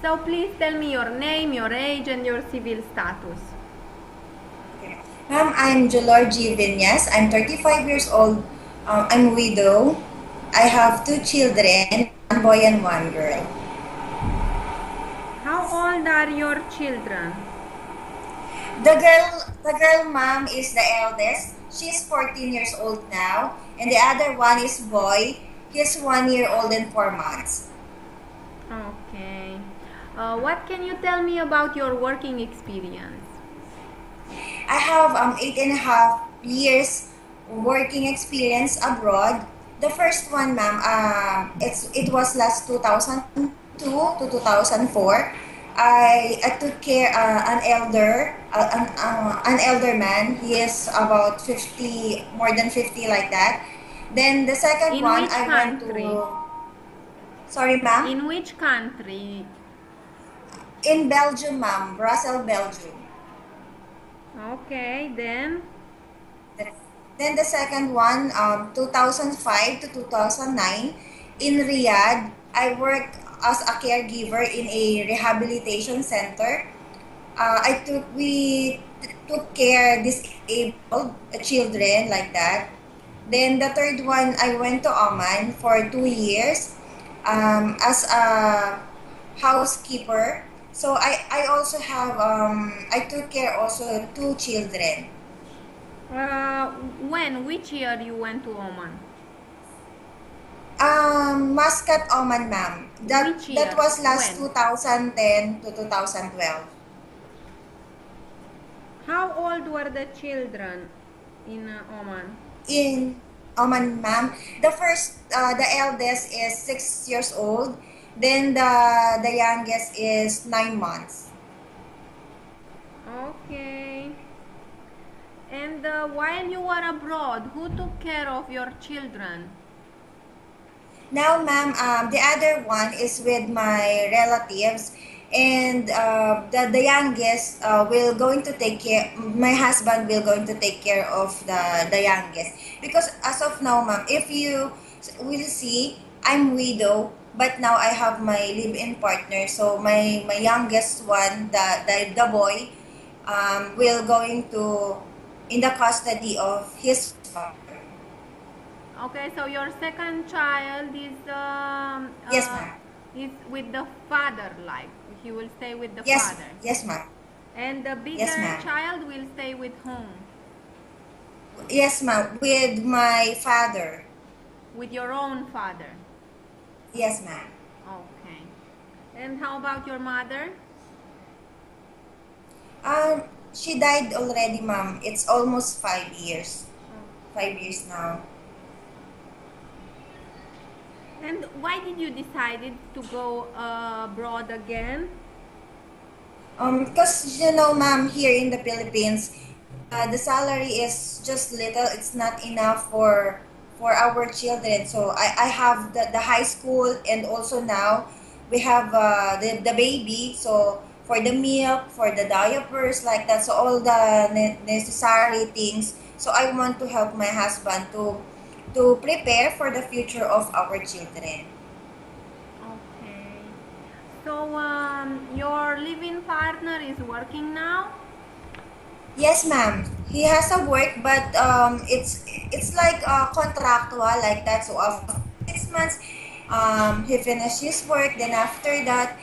So please tell me your name, your age, and your civil status. Okay. Ma'am, I'm Jho Lhor Vinas. I'm 35 years old. I'm widow. I have two children, one boy and one girl. How old are your children? The girl, ma'am, is the eldest. She's 14 years old now, and the other one is boy. He's 1 year old and 4 months. Okay. What can you tell me about your working experience? I have 8.5 years working experience abroad. The first one, ma'am, it was last 2002 to 2004. I took care an elder man. He is about 50, more than 50 like that. Then the second In one, which I went country? to. Sorry, ma'am. In which country? In Belgium, ma'am, Brussels, Belgium. Okay, then. Then the second one, 2005 to 2009, in Riyadh, I worked as a caregiver in a rehabilitation center. We took care disabled children like that. Then the third one, I went to Oman for 2 years as a housekeeper. So I also have I took care also two children. Uh, which year you went to Oman? Muscat, Oman, ma'am. Which That year? was last When? 2010 to 2012. How old were the children in Oman? In Oman, ma'am, the eldest is 6 years old. Then the youngest is 9 months. Okay. And while you were abroad, who took care of your children? Now, ma'am, the other one is with my relatives, and the youngest will going to take care. My husband will going to take care of the youngest because as of now, ma'am, if you will see, I'm widow, but now I have my live-in partner. So my youngest one, the boy, will going to in the custody of his father. Okay, so your second child Yes, ma'am. is with the father, like he will stay with the Yes, father, yes, ma'am. and the Yes, bigger ma'am. child will stay with whom? Yes, ma'am. With my father. With your own father. Yes, ma'am. Okay. And how about your mother? She died already, ma'am. It's almost 5 years. 5 years now. And why did you decided to go abroad again? Because ma'am, here in the Philippines, the salary is just little. It's not enough for our children. So I have the high school, and also now we have the baby. So for the milk, for the diapers, like that. So all the necessary things. So I want to help my husband to prepare for the future of our children. Okay. So your living partner is working now? Yes, ma'am. He has a work, but it's like contractual like that. So after 6 months, he finished his work. Then after that,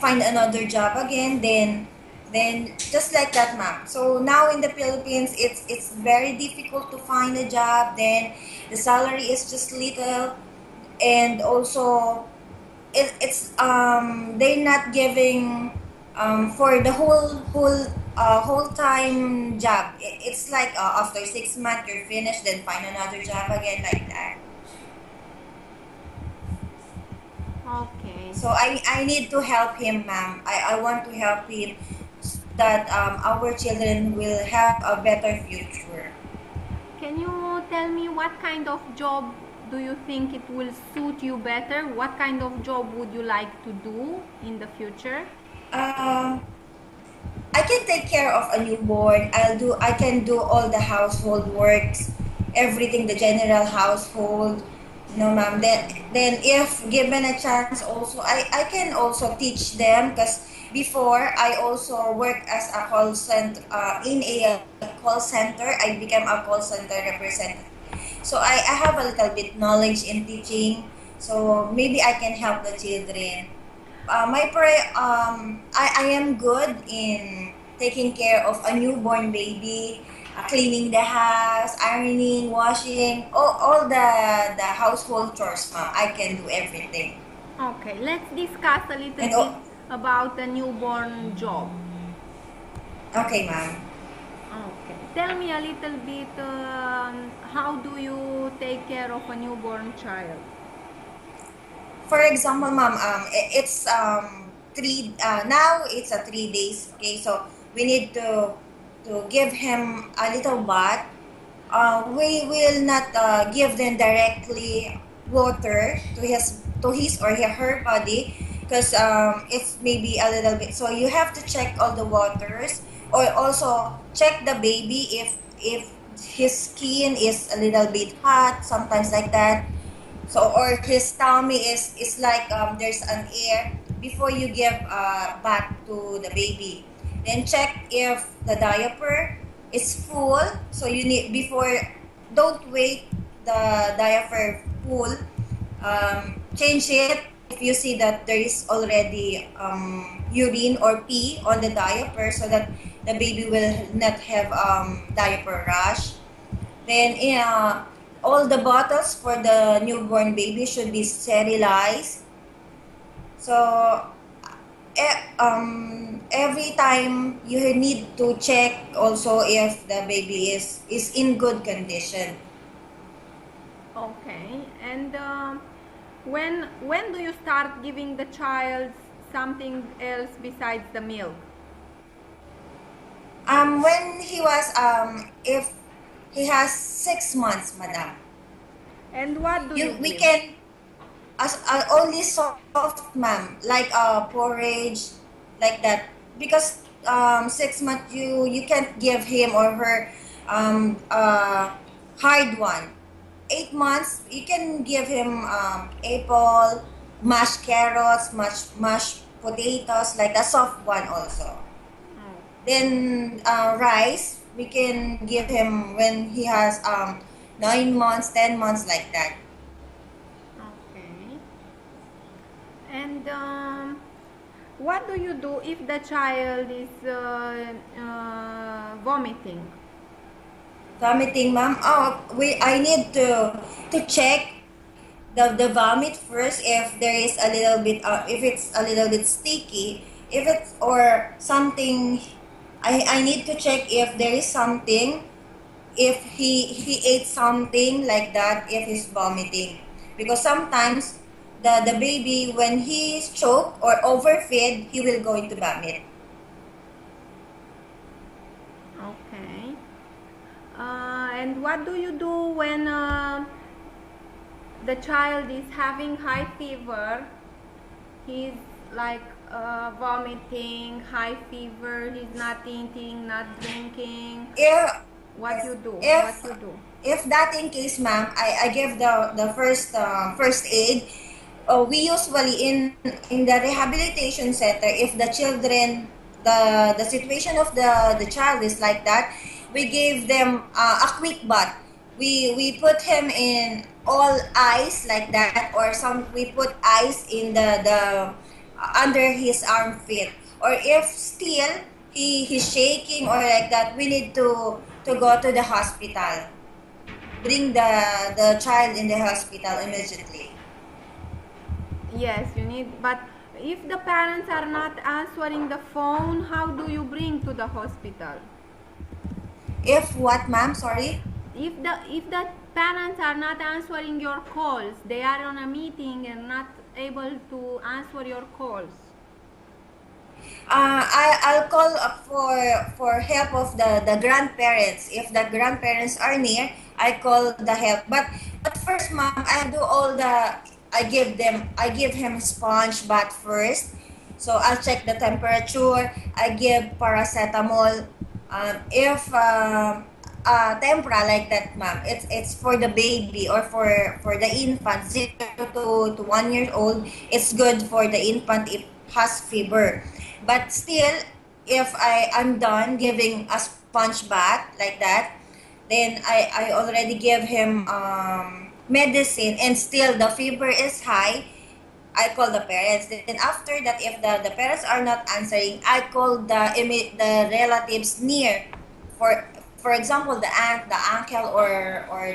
find another job again. Then just like that, ma'am. So now in the Philippines, it's very difficult to find a job. Then the salary is just little, and also they're not giving for the whole time job. It's like after 6 months you're finished, then find another job again like that. Okay. So I need to help him, ma'am. I want to help him so that our children will have a better future. Can you tell me what kind of job do you think it will suit you better? What kind of job would you like to do in the future? Um, I can take care of a newborn. I can do all the household works, everything, the general household. No, ma'am. Then if given a chance, also I can also teach them because before I also work as a call center in a call center. I became a call center representative. So I have a little bit knowledge in teaching. So maybe I can help the children. I am good in taking care of a newborn baby, cleaning the house, ironing, washing, all the household chores, ma'am. I can do everything. Okay, let's discuss a little And bit about the newborn job. okay, ma'am. Okay, tell me a little bit, how do you take care of a newborn child? For example, ma'am, it's three. Now it's a 3 days. Okay, so we need to give him a little bath. We will not give them directly water to his or her body because it's maybe a little bit. So you have to check all the waters or also check the baby if his skin is a little bit hot, sometimes like that. So or his tummy is like there's an air before you give bath to the baby. Then check if the diaper is full. So you need before don't wait the diaper full. Change it if you see that there is already urine or pee on the diaper so that the baby will not have diaper rash. Then all the bottles for the newborn baby should be sterilized. So every time you need to check also if the baby is in good condition. Okay, and when do you start giving the child something else besides the milk? When he was if he has 6 months, madam. And what do you We give? can as only soft, ma'am, like porridge, like that. Because 6 months you can't give him or her hard one. 8 months you can give him apple, mashed carrots, mashed potatoes, like a soft one also. Oh, Then rice we can give him when he has 9 months, 10 months, like that. okay. And what do you do if the child is vomiting? Vomiting, ma'am. I need to check the vomit first if there is a little bit if it's a little bit sticky, if it's or something. I need to check if there is something, if he ate something like that, if he's vomiting, because sometimes the baby when he's choked or overfed he will go into vomit. Okay. And what do you do when the child is having high fever? He's like vomiting, high fever, he's not eating, not drinking. if What you do? What if you do? if that in case, ma'am, I give the first aid. We usually in the rehabilitation center, if the children the situation of the child is like that, we give them a quick bath. We put him in all ice like that, or some we put ice in the under his armpit, or if still he's shaking or like that, we need to go to the hospital, bring the child in the hospital immediately. Yes, you need, but if the parents are not answering the phone, how do you bring to the hospital? If what, ma'am? Sorry. If the parents are not answering your calls, they are on a meeting and not able to answer your calls. I'll call for help of the grandparents. If the grandparents are near, I call the help. But first, ma'am, I do all the I give him sponge bath first. So I'll check the temperature. I give paracetamol. If tempra like that, ma'am. It's for the baby or for the infant 0 to 1 years old. It's good for the infant if has fever. But still, if I'm done giving a sponge bath like that, then I already give him medicine and still the fever is high. I call the parents. Then after that, if the parents are not answering, I call the relatives near. For example, the aunt, the uncle, or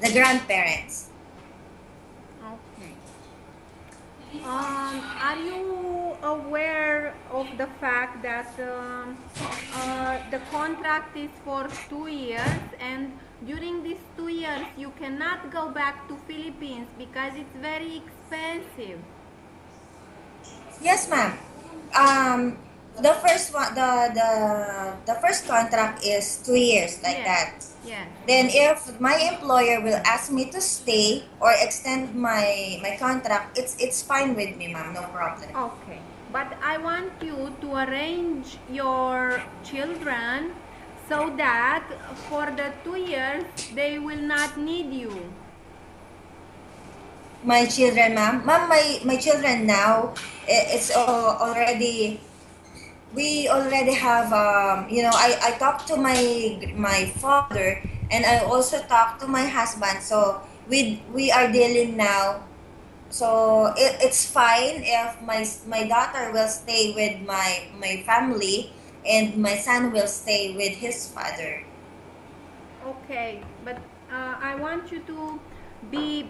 the grandparents. Okay. Are you aware of the fact that the contract is for 2 years, and during these 2 years you cannot go back to Philippines because it's very expensive? Yes, ma'am. Um, the first one, the first contract is 2 years like Yes, that. yes. Then if my employer will ask me to stay or extend my contract, it's fine with me, ma'am. No problem. Okay, but I want you to arrange your children so that for the 2 years they will not need you. My children, ma'am. Ma'am, my children now, it's already, we already have, I talked to my father and I also talked to my husband. So we are dealing now. So it's fine if my daughter will stay with my family and my son will stay with his father. Okay, but I want you to be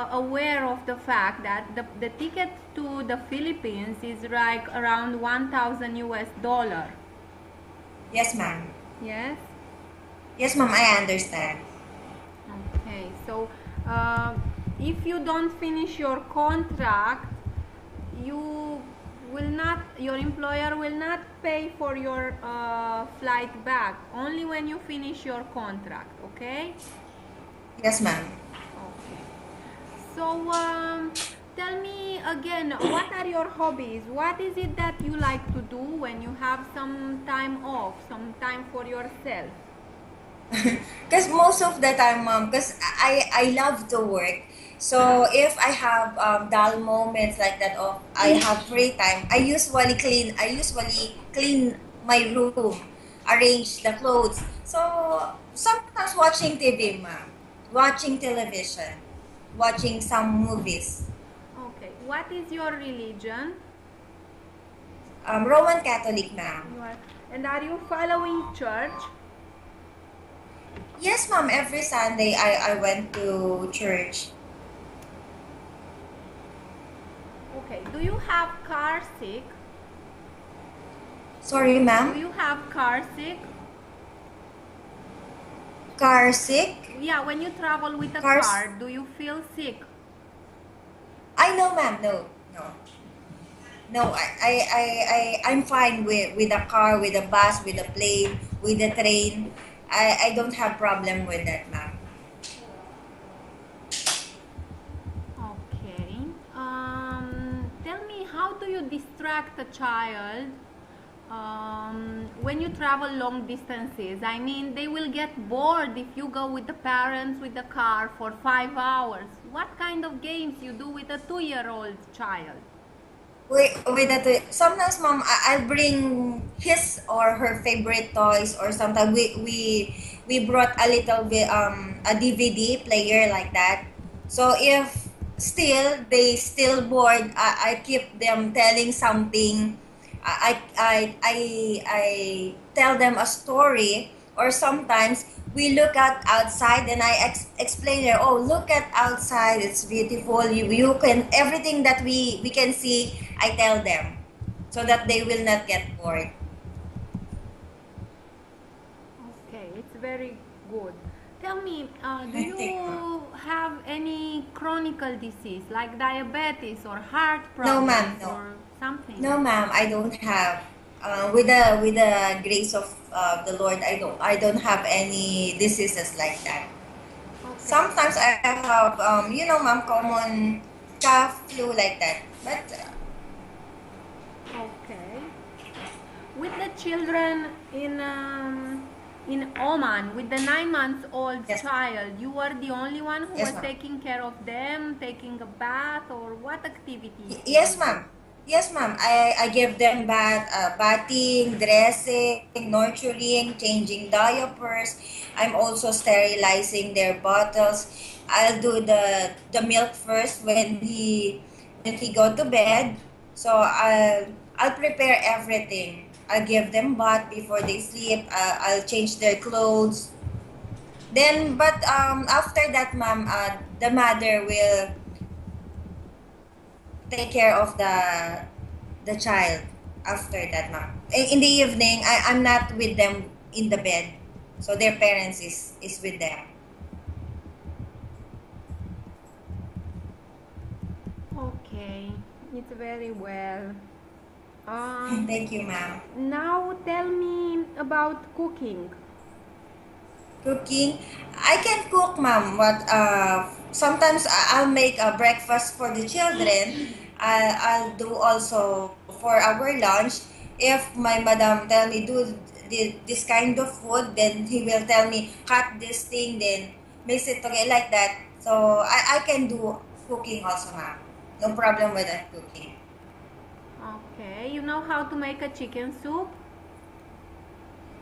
aware of the fact that the ticket to the Philippines is like around 1,000 US dollar. Yes, ma'am. Yes? Yes, ma'am, I understand. Okay, so if you don't finish your contract, you will not, your employer will not pay for your flight back, only when you finish your contract, okay? Yes, ma'am. Okay. So tell me again, what are your hobbies? What is it that you like to do when you have some time off, some time for yourself? Because most of the time, mom, because I love to work. So if I have dull moments like that, or I have free time, I usually clean my room, arrange the clothes. So sometimes watching TV, ma'am, watching television, watching some movies. Okay. What is your religion? Roman Catholic, ma'am. You are, and are you following church? Yes, ma'am. Every Sunday I went to church. Okay. Do you have car sick? Sorry, Do ma'am. you have car sick? Car sick? Yeah, when you travel with a Cars? car, do you feel sick? I know, ma'am. No, no, no. I'm fine with a car, with a bus, with a plane, with a train. I don't have problem with that, ma'am. Okay. Tell me, how do you distract a child when you travel long distances? I mean, they will get bored if you go with the parents with the car for 5 hours. What kind of games you do with a 2-year-old child? With that, sometimes, ma'am, I'll bring his or her favorite toys, or sometimes we brought a little bit a DVD player like that. So if still they still bored, I keep them telling something. I tell them a story, or sometimes we look at outside and I explain it. Oh, look at outside, it's beautiful. You can, everything that we can see, I tell them, so that they will not get bored. Okay, it's very good. Tell me, do I think, you have any chronic disease like diabetes or heart no, ma'am, problems no. or something? No, ma'am, I don't have. With the grace of the Lord, I don't have any diseases like that. Okay. Sometimes I have, ma'am, common cough, flu like that. But Okay. With the children in in Oman with the 9 months old Yes. child, you were the only one who Yes, was ma'am. taking care of them, taking a bath, or what activities did Yes, you do? ma'am. Yes, ma'am. I give them bathing, dressing, nurturing, changing diapers. I'm also sterilizing their bottles. I'll do the milk first when he go to bed. So I'll prepare everything. I'll give them bath before they sleep. I'll change their clothes. Then, but after that, ma'am, the mother will take care of the child after that, ma'am. In the evening, I'm not with them in the bed. So their parents is with them. Okay, it's very well. Um, Thank you, ma'am. Now tell me about cooking. Cooking. I can cook, ma'am. But sometimes I'll make a breakfast for the children. I'll do also for our lunch. If my madam tell me do this kind of food, then he will tell me cut this thing, then mix it together like that. So I can do cooking also, ma'am. No problem with that cooking. Okay, you know how to make a chicken soup?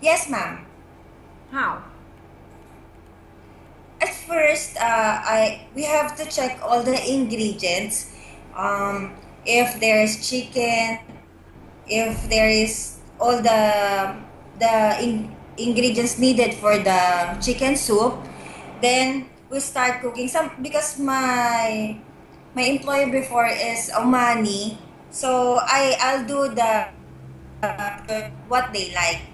Yes, ma'am. How? At first, I we have to check all the ingredients. If there is chicken, if there is all the ingredients needed for the chicken soup, then we start cooking. Some because my employer before is Omani, so I'll do what they like.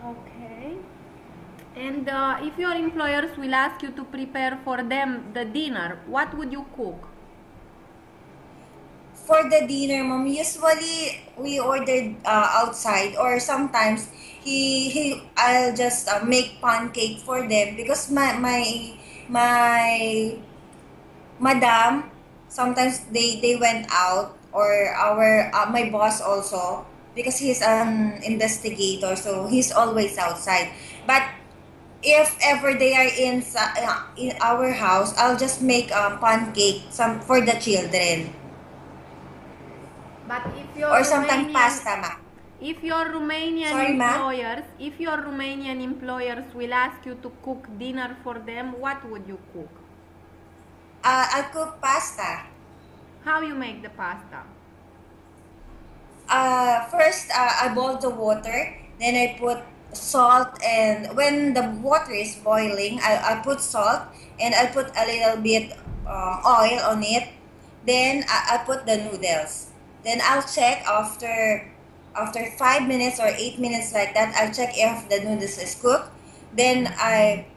Okay. And if your employers will ask you to prepare for them the dinner, what would you cook? For the dinner, mom, usually we ordered outside, or sometimes I'll just make pancake for them because my madam sometimes they went out, or our my boss also, because he's an investigator, so he's always outside. But if ever they are in our house, I'll just make a pancake some for the children, But or sometimes pasta, ma. Sorry, ma'am. If your Romanian employers will ask you to cook dinner for them, what would you cook? I cook pasta. How you make the pasta? First, I boil the water. Then I put salt, and when the water is boiling, I put salt, and I put a little bit oil on it. Then I put the noodles. Then I'll check after 5 minutes or 8 minutes like that. I'll check if the noodles is cooked. Then I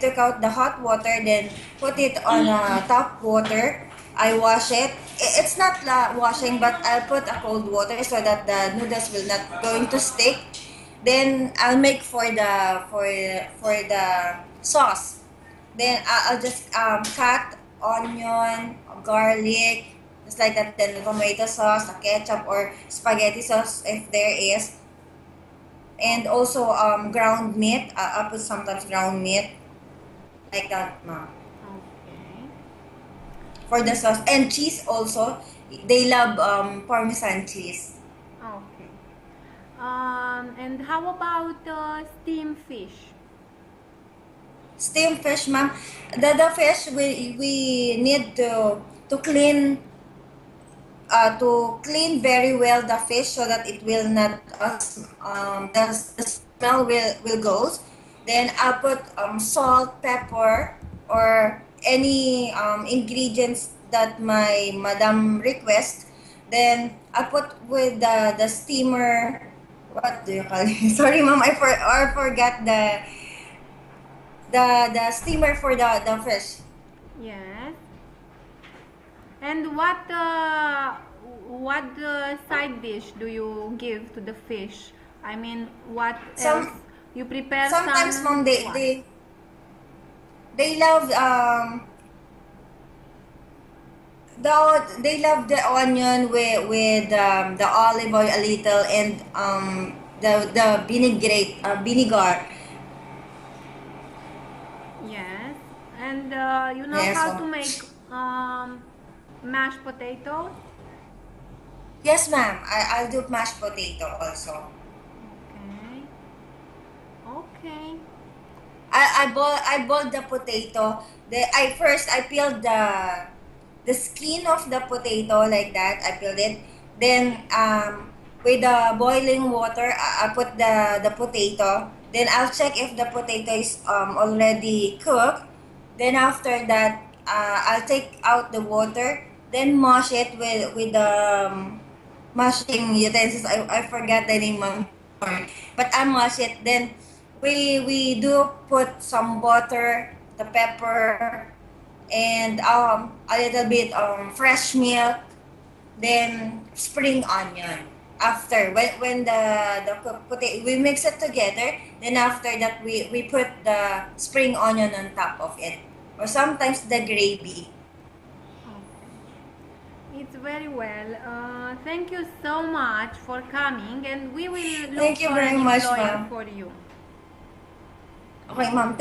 took out the hot water. Then put it on tap water. I wash it. It's not washing, but I'll put a cold water so that the noodles will not going to stick. Then I'll make for the sauce. Then I'll just cut onion, garlic, just like that. Then the tomato sauce, the ketchup, or spaghetti sauce if there is, and also ground meat. I put sometimes ground meat like that, ma'am. Okay. For the sauce and cheese also. They love Parmesan cheese. Okay. And how about steamed fish? Steamed fish, ma'am. The fish we need to clean very well the fish so that it will not the smell will go. Then I'll put salt, pepper, or any ingredients that my madam request. Then I put with the steamer. What do you call it? Sorry, ma'am. I forgot the steamer for the fish. Yes. And what side dish do you give to the fish? I mean, what else? Some You prepare sometimes, some mom, what? they love they love the onion with the olive oil a little, and the vinegar. Yes. And you know Yes, how to ma'am. make mashed potatoes? Yes, ma'am. I'll do mashed potato also. Okay. Okay. I boiled the potato. I first I peeled the skin of the potato like that. I peeled it. Then with the boiling water, I put the potato. Then I'll check if the potato is already cooked. Then after that, I'll take out the water. Then mash it with the mashing utensils. I forgot the name. I'm sorry, but I mash it. Then we do put some butter, the pepper, and a little bit fresh milk, then spring onion. After when the cooked potato we mix it together, then after that we put the spring onion on top of it, or sometimes the gravy. Okay. It's very well. Thank you so much for coming, and we will look Thank you for an very much, employer ma'am. for you. Okay, ma'am.